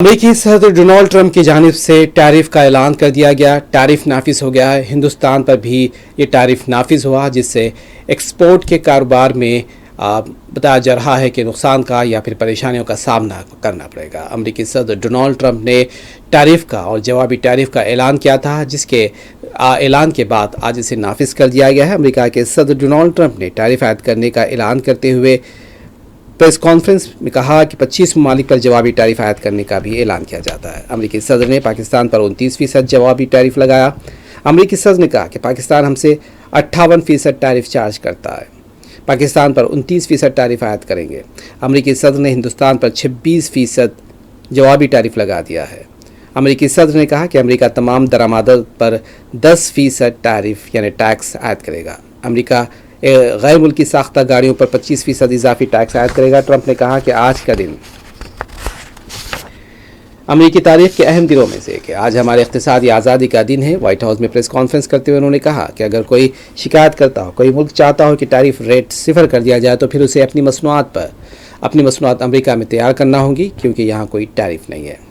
अमेरिकी सदर Donald Trump की जानिब से टैरिफ का ऐलान कर दिया गया। टैरिफ नाफिज हो गया है। हिंदुस्तान पर भी ये टैरिफ नाफिज हुआ, जिससे एक्सपोर्ट के कारोबार में बताया जा रहा है कि नुकसान का या फिर परेशानियों का सामना करना पड़ेगा। अमेरिकी सदर डोनाल्ड ट्रंप ने टैरिफ का और जवाबी टैरिफ का ऐलान किया था, जिसके ऐलान के बाद आज इसे नाफिज कर दिया गया है। अमेरिका के सदर डोनाल्ड ट्रंप ने टैरिफ आयद करने का ऐलान करते हुए प्रेस कॉन्फ्रेंस में कहा कि 25 ममालिक पर जवाबी टैरिफ आयद करने का भी ऐलान किया जाता है। अमेरिकी सदर ने पाकिस्तान पर 29% जवाबी टैरिफ लगाया। अमेरिकी सदर ने कहा कि पाकिस्तान हमसे 58% टैरिफ चार्ज करता है, पाकिस्तान पर 29% टैरिफ आयद करेंगे। अमेरिकी सदर ने हिंदुस्तान पर 26% जवाबी टैरिफ लगा दिया है। अमेरिकी सदर ने कहा कि अमेरिका तमाम दरामदात पर 10% टैरिफ यानी टैक्स आयद करेगा। अमेरिका गैर मुल्की साख्ता गाड़ियों पर 25% इजाफी टैक्स आयद करेगा। ट्रंप ने कहा कि आज का दिन अमेरिकी तारीख के अहम दिनों में से कि आज हमारे इक़्तिसादी आज़ादी का दिन है। व्हाइट हाउस में प्रेस कॉन्फ्रेंस करते हुए उन्होंने कहा कि अगर कोई शिकायत करता हो, कोई मुल्क चाहता हो कि टैरिफ रेट सिफर कर दिया जाए, तो फिर उसे अपनी मसनूआत अमेरिका में तैयार करना होगी, क्योंकि यहाँ कोई टैरिफ नहीं है।